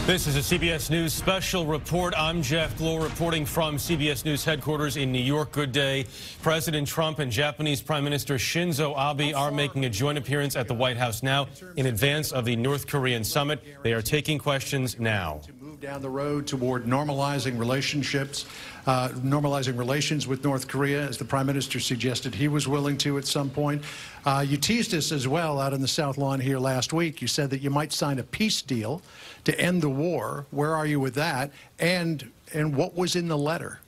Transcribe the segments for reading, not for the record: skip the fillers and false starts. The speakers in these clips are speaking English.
This is a CBS News special report. I'm Jeff Glor reporting from CBS News headquarters in New York. Good day. President Trump and Japanese Prime Minister Shinzo Abe are making a joint appearance at the White House now in advance of the North Korean summit. They are taking questions now. To move down the road toward normalizing relationships, normalizing relations with North Korea, as the Prime Minister suggested he was willing to at some point. You teased us as well out on the South Lawn here last week. You said that you might sign a peace deal to end the war. Where are you with that? And what was in the letter?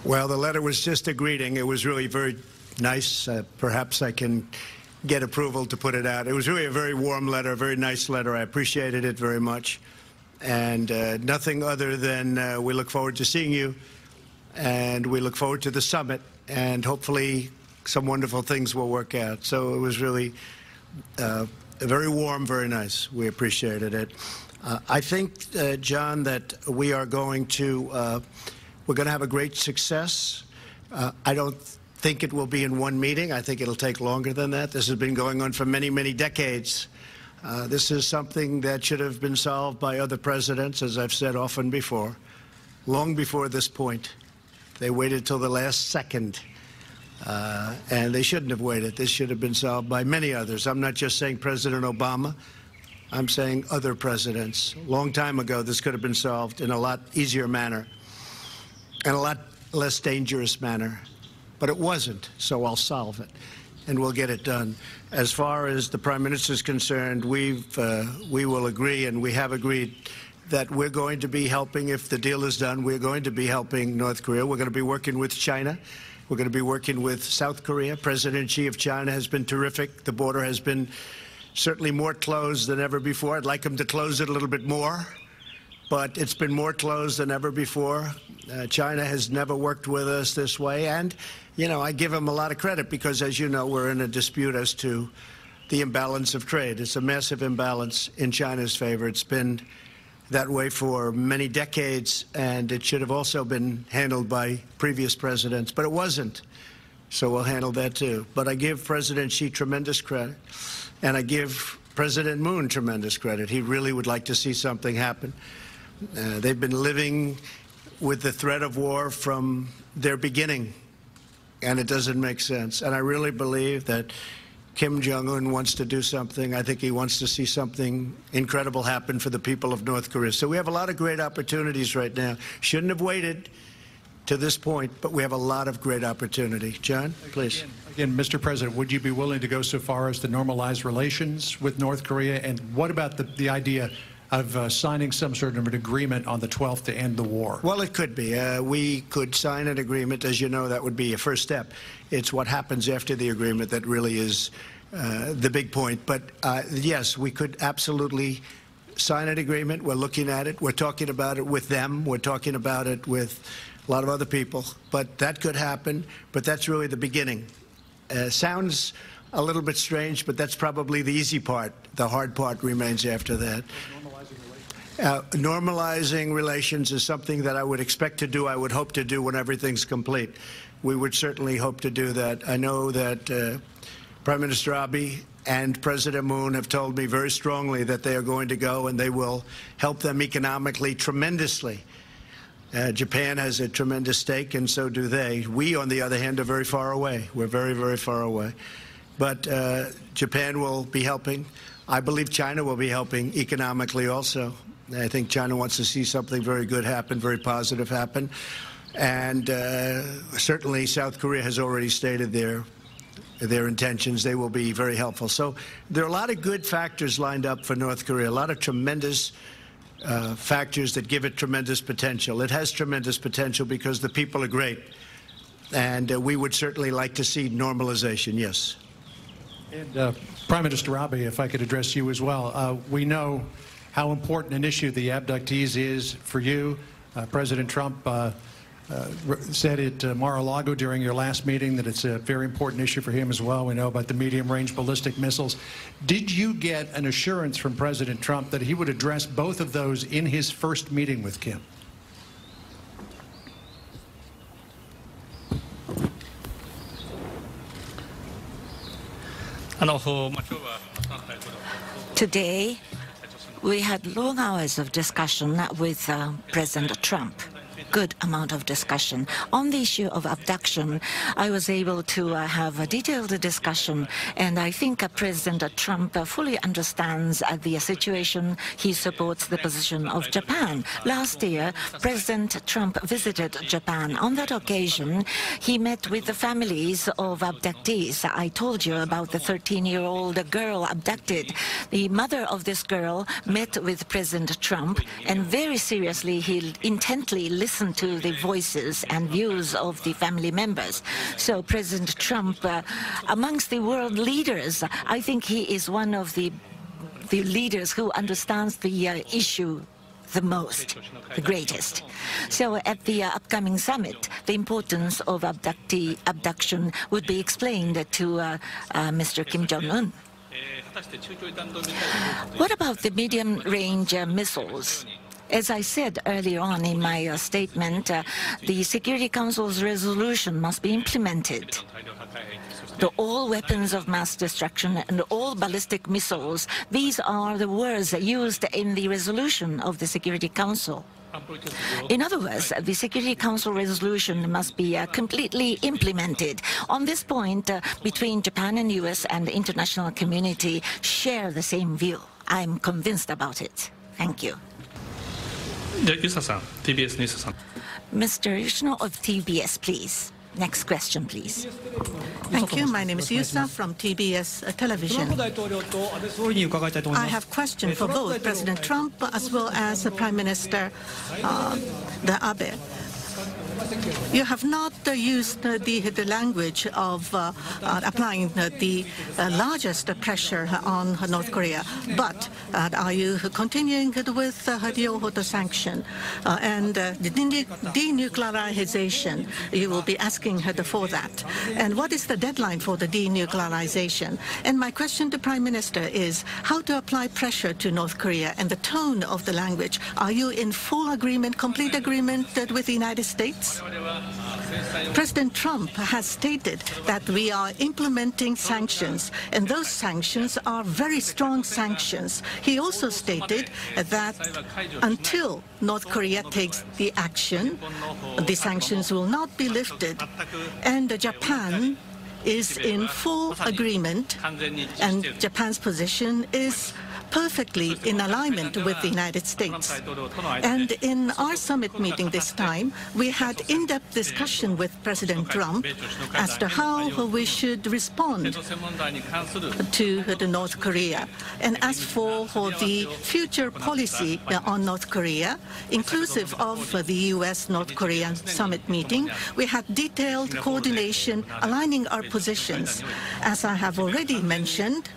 Well, the letter was just a greeting. It was really very nice. Perhaps I can get approval to put it out. It was really a very warm letter, a very nice letter. I appreciated it very much. And nothing other than we look forward to seeing you, and we look forward to the summit, and hopefully some wonderful things will work out. So it was really very warm, very nice. We appreciated it. I think, John, that we are going to we're going to have a great success. I don't think it will be in one meeting. I think it'll take longer than that. This has been going on for many, many decades. This is something that should have been solved by other presidents, as I've said often before, long before this point. They waited till the last second, and they shouldn't have waited. This should have been solved by many others. I'm not just saying President Obama. I'm saying other presidents. A long time ago, this could have been solved in a lot easier manner and a lot less dangerous manner. But it wasn't, so I'll solve it, and we'll get it done. As far as the Prime Minister is concerned, we will agree, and we have agreed, that we're going to be helping, if the deal is done, we're going to be helping North Korea. We're going to be working with China. We're going to be working with South Korea. President Xi of China has been terrific. The border has been certainly more closed than ever before. I'd like him to close it a little bit more, but it's been more closed than ever before. China has never worked with us this way, and, you know, I give him a lot of credit because, as you know, we're in a dispute as to the imbalance of trade. It's a massive imbalance in China's favor. It's been that way for many decades, and it should have also been handled by previous presidents, but it wasn't. So we'll handle that too. But I give President Xi tremendous credit, and I give President Moon tremendous credit. He really would like to see something happen. They've been living with the threat of war from their beginning, and it doesn't make sense. And I really believe that Kim Jong-un wants to do something. I think he wants to see something incredible happen for the people of North Korea. So we have a lot of great opportunities right now. Shouldn't have waited to this point, but we have a lot of great opportunity. John, please. Again, Mr. President, would you be willing to go so far as to normalize relations with North Korea? And what about the idea of signing some sort of an agreement on the 12th to end the war? Well, it could be. We could sign an agreement. As you know, that would be a first step. It's what happens after the agreement that really is the big point. But yes, we could absolutely sign an agreement. We're looking at it. We're talking about it with them. We're talking about it with a lot of other people. But that could happen. But that's really the beginning. Sounds a little bit strange, but that's probably the easy part. The hard part remains after that. Normalizing relations is something that I would expect to do, I would hope to do when everything's complete. We would certainly hope to do that. I know that Prime Minister Abe and President Moon have told me very strongly that they are going to go, and they will help them economically tremendously. Japan has a tremendous stake, and so do they. We, on the other hand, are very far away. We're very, very far away. But Japan will be helping. I believe China will be helping economically also. I think China wants to see something very good happen, very positive happen. And certainly South Korea has already stated their intentions. They will be very helpful. So there are a lot of good factors lined up for North Korea, a lot of tremendous factors that give it tremendous potential. It has tremendous potential because the people are great. And we would certainly like to see normalization, yes. And Prime Minister Abe, if I could address you as well, we know how important an issue the abductees is for you. President Trump said at Mar-a-Lago during your last meeting that it's a very important issue for him as well. We know about the medium-range ballistic missiles. Did you get an assurance from President Trump that he would address both of those in his first meeting with Kim? Today, We had long hours of discussion with President Trump. Good amount of discussion. On the issue of abduction, I was able to have a detailed discussion, and I think President Trump fully understands the situation. He supports the position of Japan. Last year, President Trump visited Japan. On that occasion, he met with the families of abductees. I told you about the 13-year-old girl abducted. The mother of this girl met with President Trump, and very seriously, he intently listened to the voices and views of the family members. So President Trump, amongst the world leaders, I think he is one of the leaders who understands the issue the most, the greatest. So at the upcoming summit, the importance of abduction would be explained to Mr. Kim Jong-un. What about the medium-range missiles? As I said earlier on in my statement, the Security Council's resolution must be implemented. All weapons of mass destruction and all ballistic missiles, these are the words used in the resolution of the Security Council. In other words, the Security Council resolution must be completely implemented. On this point, between Japan and U.S. and the international community share the same view. I'm convinced about it. Thank you. Mr. Yoshino of TBS, please. Next question, please. Thank you. My name is Yusa from TBS television. I have a question for both President Trump as well as Prime Minister Abe. You have not used the language of applying the largest pressure on North Korea, but are you continuing with the sanction and the denuclearization? You will be asking for that. And what is the deadline for the denuclearization? And my question to Prime Minister is how to apply pressure to North Korea and the tone of the language. Are you in full agreement, complete agreement with the United States? President Trump has stated that we are implementing sanctions, and those sanctions are very strong sanctions. He also stated that until North Korea takes the action, the sanctions will not be lifted. And Japan is in full agreement, and Japan's position is perfectly in alignment with the United States. And in our summit meeting this time, we had in-depth discussion with President Trump as to how we should respond to North Korea. And as for the future policy on North Korea, inclusive of the U.S.-North Korean summit meeting, we had detailed coordination aligning our positions. As I have already mentioned,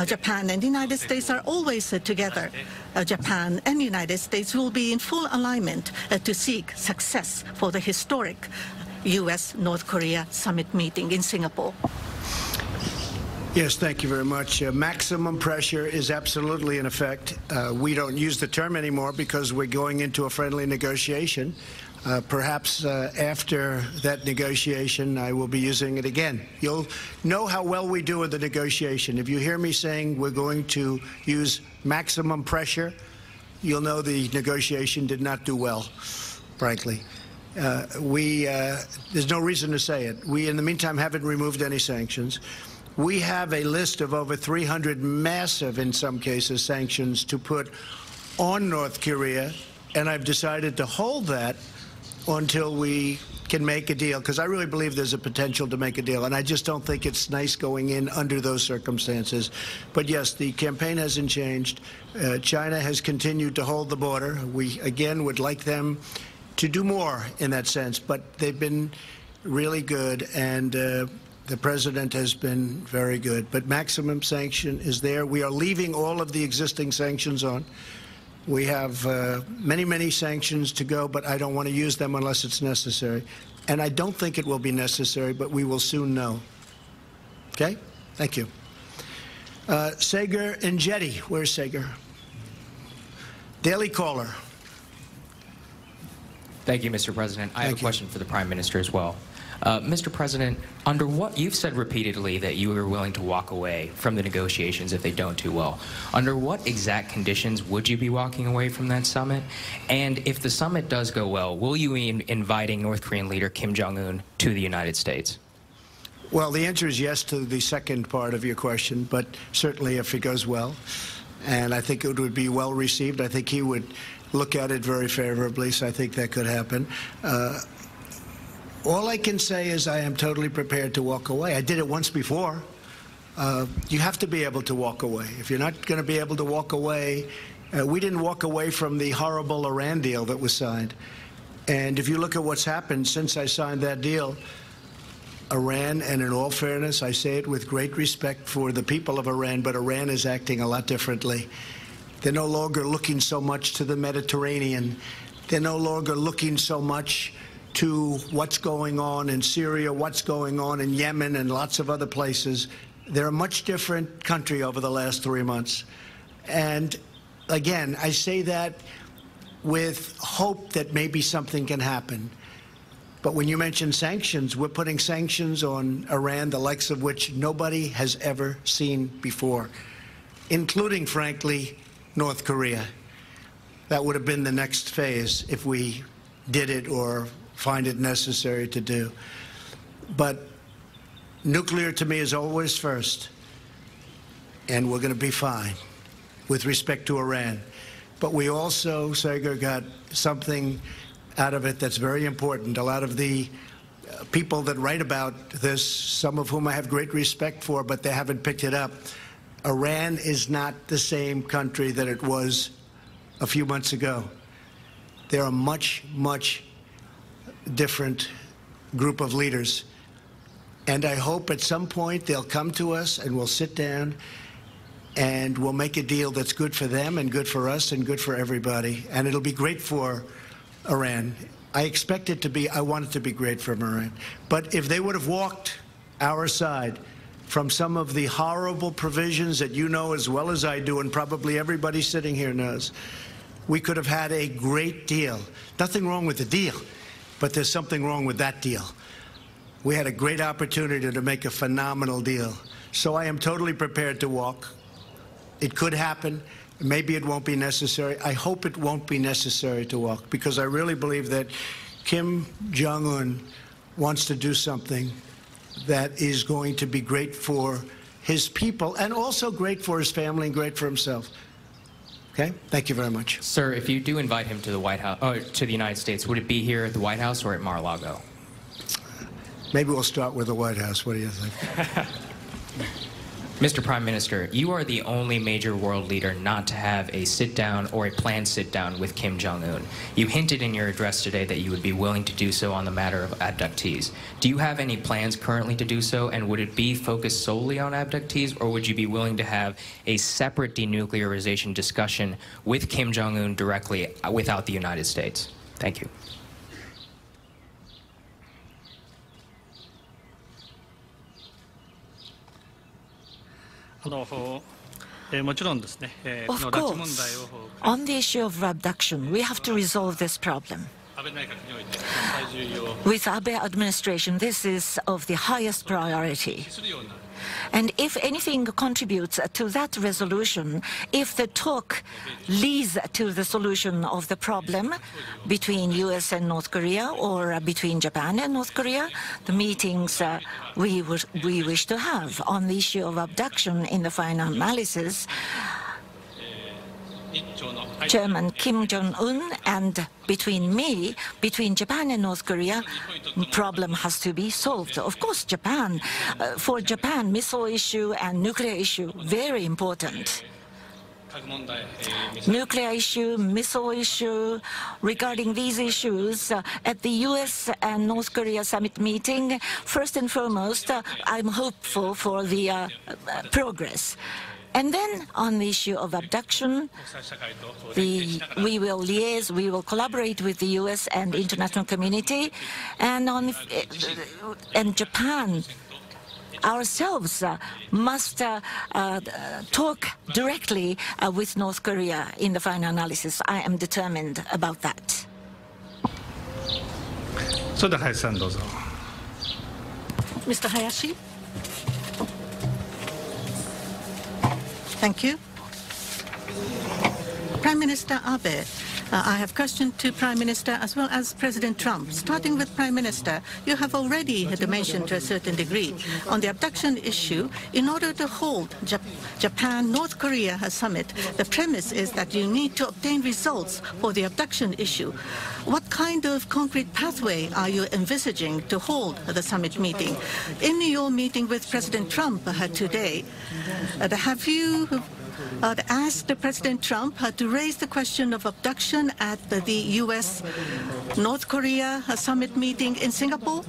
Japan and the United States are always together. Japan and the United States will be in full alignment to seek success for the historic U.S.-North Korea summit meeting in Singapore. Yes, thank you very much. Maximum pressure is absolutely in effect. We don't use the term anymore because we're going into a friendly negotiation. Perhaps after that negotiation, I will be using it again. You'll know how well we do in the negotiation. If you hear me saying we're going to use maximum pressure, you'll know the negotiation did not do well, frankly. There's no reason to say it. We, in the meantime, haven't removed any sanctions. We have a list of over 300 massive, in some cases, sanctions to put on North Korea, and I've decided to hold that until we can make a deal, because I really believe there's a potential to make a deal, and I just don't think it's nice going in under those circumstances. But yes, the campaign hasn't changed. China has continued to hold the border. We, again, would like them to do more in that sense, but they've been really good, and the president has been very good. But maximum sanction is there. We are leaving all of the existing sanctions on. We have many, many sanctions to go, but I don't want to use them unless it's necessary. And I don't think it will be necessary, but we will soon know. Okay? Thank you. Sager and Jetty. Where's Sager? Daily Caller. Thank you, Mr. President. I have a question for the Prime Minister as well. Mr. President, you've said repeatedly that you are willing to walk away from the negotiations if they don't do well. Under what exact conditions would you be walking away from that summit? And if the summit does go well, will you be inviting North Korean leader Kim Jong-un to the United States? Well, the answer is yes to the second part of your question, but certainly if it goes well. And I think it would be well received. I think he would look at it very favorably, so I think that could happen. All I can say is I am totally prepared to walk away. I did it once before. You have to be able to walk away. If you're not going to be able to walk away, we didn't walk away from the horrible Iran deal that was signed. And if you look at what's happened since I signed that deal, Iran, and in all fairness, I say it with great respect for the people of Iran, but Iran is acting a lot differently. They're no longer looking so much to the Mediterranean. They're no longer looking so much to what's going on in Syria, what's going on in Yemen, and lots of other places. They're a much different country over the last 3 months. And again, I say that with hope that maybe something can happen. But when you mention sanctions, we're putting sanctions on Iran, the likes of which nobody has ever seen before, including, frankly, North Korea. That would have been the next phase if we did it or find it necessary to do. But nuclear to me is always first, and we're going to be fine with respect to Iran. But we also, Sagar, got something out of it that's very important. A lot of the people that write about this, some of whom I have great respect for, but they haven't picked it up. Iran is not the same country that it was a few months ago. They're a much, much different group of leaders. And I hope at some point they'll come to us and we'll sit down and we'll make a deal that's good for them and good for us and good for everybody. And it'll be great for Iran. I expect it to be, I want it to be great for Iran. But if they would have walked our side from some of the horrible provisions that you know as well as I do, and probably everybody sitting here knows, we could have had a great deal. Nothing wrong with the deal, but there's something wrong with that deal. We had a great opportunity to make a phenomenal deal. So I am totally prepared to walk. It could happen. Maybe it won't be necessary. I hope it won't be necessary to walk, because I really believe that Kim Jong-un wants to do something that is going to be great for his people and also great for his family and great for himself. Okay? Thank you very much. Sir, if you do invite him to the White House, to the United States, would it be here at the White House or at Mar-a-Lago? Maybe we'll start with the White House. What do you think? Mr. Prime Minister, you are the only major world leader not to have a sit-down or a planned sit-down with Kim Jong-un. You hinted in your address today that you would be willing to do so on the matter of abductees. Do you have any plans currently to do so, and would it be focused solely on abductees, or would you be willing to have a separate denuclearization discussion with Kim Jong-un directly without the United States? Thank you. Of course, on the issue of abduction, we have to resolve this problem. With Abe administration, this is of the highest priority. And if anything contributes to that resolution, if the talk leads to the solution of the problem between US and North Korea or between Japan and North Korea, the meetings we wish to have on the issue of abduction in the final analysis, Chairman Kim Jong-un and between me, between Japan and North Korea, problem has to be solved. Of course, Japan, for Japan, missile issue and nuclear issue, very important. Nuclear issue, missile issue, regarding these issues, at the US and North Korea summit meeting, first and foremost, I'm hopeful for the progress. And then on the issue of abduction, we will liaise, we will collaborate with the US and international community, and Japan ourselves must talk directly with North Korea in the final analysis. I am determined about that. Mr. Hayashi. Thank you. Prime Minister Abe, I have a question to Prime Minister as well as President Trump. Starting with Prime Minister, you have already mentioned to a certain degree on the abduction issue. In order to hold Japan-North Korea summit, the premise is that you need to obtain results for the abduction issue. What kind of concrete pathway are you envisaging to hold the summit meeting? In your meeting with President Trump today, have you asked President Trump to raise the question of abduction at the U.S.-North Korea summit meeting in Singapore?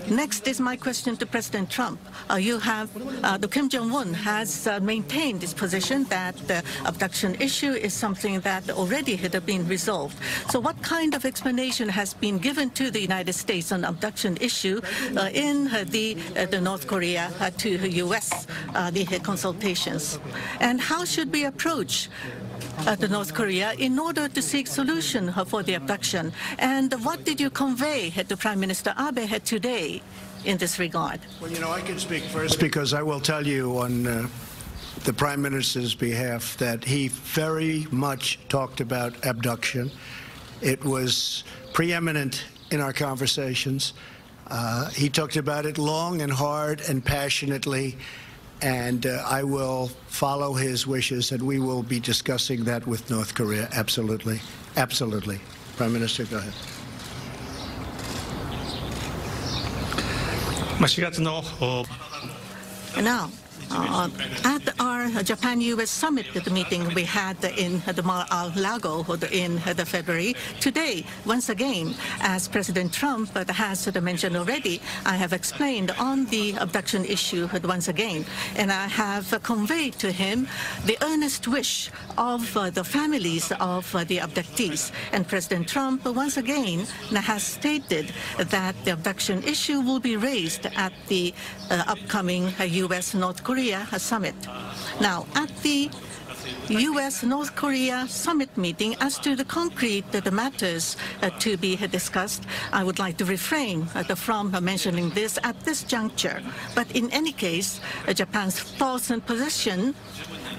Next is my question to President Trump. The Kim Jong-un has maintained his position that the abduction issue is something that already had been resolved. So what kind of explanation has been given to the United States on abduction issue in the North Korea to U.S. The consultations? And how should we approach the North Korea in order to seek solution for the abduction? And what did you convey to Prime Minister Abe today in this regard? Well, you know, I can speak first because I will tell you on the Prime Minister's behalf that he very much talked about abduction. It was preeminent in our conversations. He talked about it long and hard and passionately. And I will follow his wishes, and we will be discussing that with North Korea. Absolutely. Absolutely. Prime Minister, go ahead. Now, at our Japan-U.S. summit meeting we had in the Mar-a-Lago in February, today, once again, as President Trump has mentioned already, I have explained on the abduction issue once again, and I have conveyed to him the earnest wish of the families of the abductees. And President Trump once again has stated that the abduction issue will be raised at the upcoming U.S.-North Korea summit. Now, at the U.S.-North Korea summit meeting, as to the concrete matters to be discussed, I would like to refrain from mentioning this at this juncture. But in any case, Japan's thoughts and position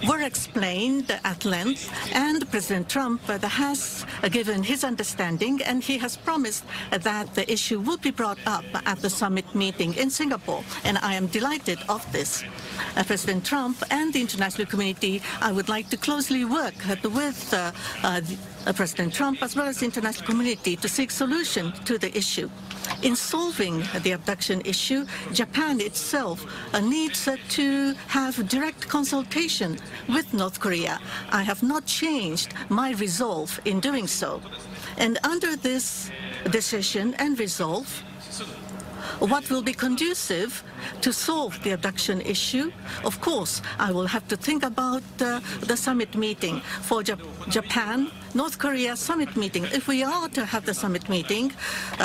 were explained at length, and President Trump has given his understanding, and he has promised that the issue will be brought up at the summit meeting in Singapore, and I am delighted of this. President Trump and the international community, I would like to closely work with President Trump as well as the international community to seek solution to the issue. In solving the abduction issue, Japan itself needs to have direct consultation with North Korea. I have not changed my resolve in doing so. And under this decision and resolve, what will be conducive to solve the abduction issue? Of course, I will have to think about the summit meeting for Japan, North Korea summit meeting. If we are to have the summit meeting,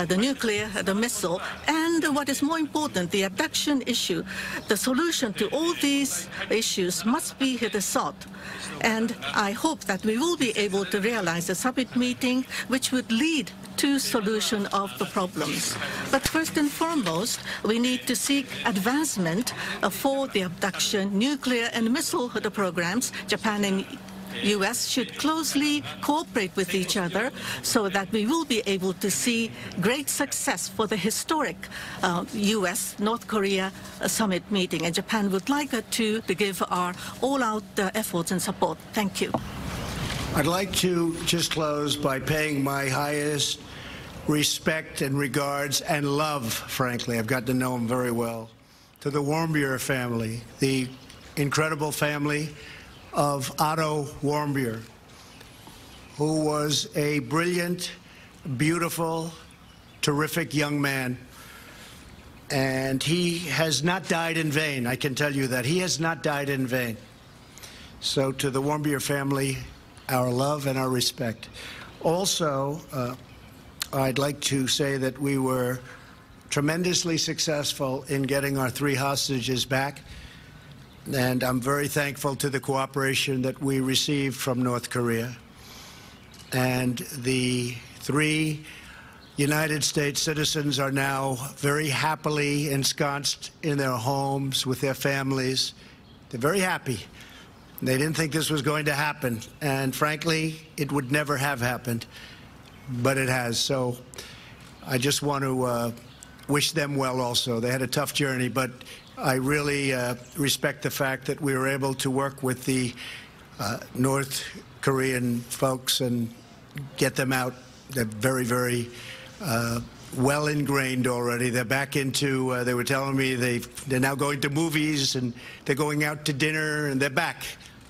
the nuclear, the missile, and what is more important, the abduction issue, the solution to all these issues must be sought. And I hope that we will be able to realize a summit meeting which would lead to solution of the problems. But first and foremost, we need to seek advancement for the abduction, nuclear and missile programs. Japan and U.S. should closely cooperate with each other so that we will be able to see great success for the historic U.S.-North Korea summit meeting. And Japan would like to give our all-out efforts and support. Thank you. I'd like to just close by paying my highest respect and regards and love, frankly. I've got to know him very well, to the Warmbier family, the incredible family of Otto Warmbier, who was a brilliant, beautiful, terrific young man. And he has not died in vain, I can tell you that. He has not died in vain. So to the Warmbier family, our love and our respect. Also, I'd like to say that we were tremendously successful in getting our 3 hostages back. And I'm very thankful to the cooperation that we received from North Korea. And the 3 United States citizens are now very happily ensconced in their homes with their families. They're very happy. They didn't think this was going to happen, and frankly, it would never have happened, but it has. So I just want to wish them well also. They had a tough journey, but I really respect the fact that we were able to work with the North Korean folks and get them out. They're very, very well ingrained already. They're back into, they were telling me they're now going to movies and they're going out to dinner, and they're back.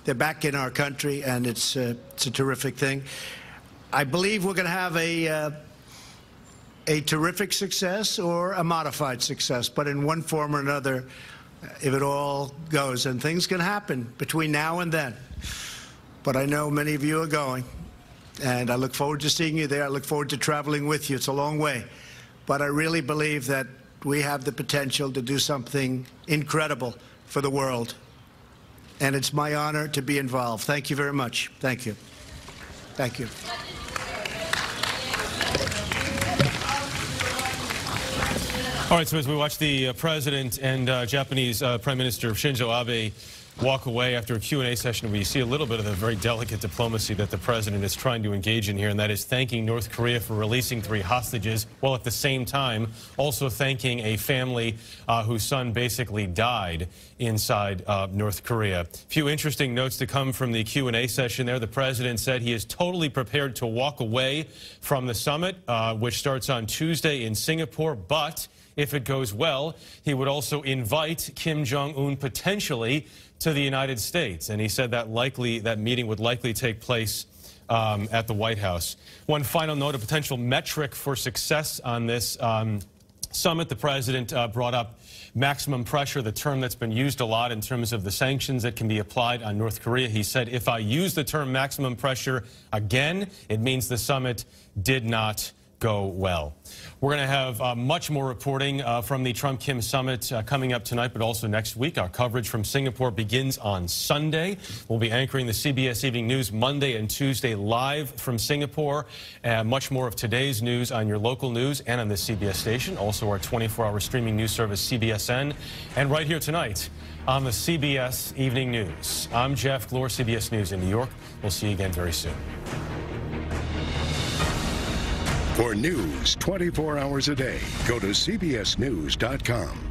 They're back in our country, and it's a terrific thing. I believe we're going to have a terrific success or a modified success, but in one form or another, if it all goes, and things can happen between now and then. But I know many of you are going, and I look forward to seeing you there. I look forward to traveling with you. It's a long way. But I really believe that we have the potential to do something incredible for the world. And it's my honor to be involved. Thank you very much. Thank you. Thank you. All right, so as we watch the President and Japanese Prime Minister Shinzo Abe walk away after a Q&A session, we see a little bit of the very delicate diplomacy that the President is trying to engage in here, and that is thanking North Korea for releasing 3 hostages, while at the same time also thanking a family whose son basically died inside North Korea. A few interesting notes to come from the Q&A session there. The President said he is totally prepared to walk away from the summit, which starts on Tuesday in Singapore, but if it goes well, he would also invite Kim Jong-un potentially to the United States. And he said that that meeting would likely take place at the White House. One final note, a potential metric for success on this summit. The President brought up maximum pressure, the term that's been used a lot in terms of the sanctions that can be applied on North Korea. He said, if I use the term maximum pressure again, it means the summit did not go well. We're going to have much more reporting from the Trump-Kim summit coming up tonight, but also next week. Our coverage from Singapore begins on Sunday. We'll be anchoring the CBS Evening News Monday and Tuesday live from Singapore. Much more of today's news on your local news and on the CBS station. Also our 24-hour streaming news service, CBSN. And right here tonight on the CBS Evening News. I'm Jeff Glor, CBS News in New York. We'll see you again very soon. For news 24 hours a day, go to CBSNews.com.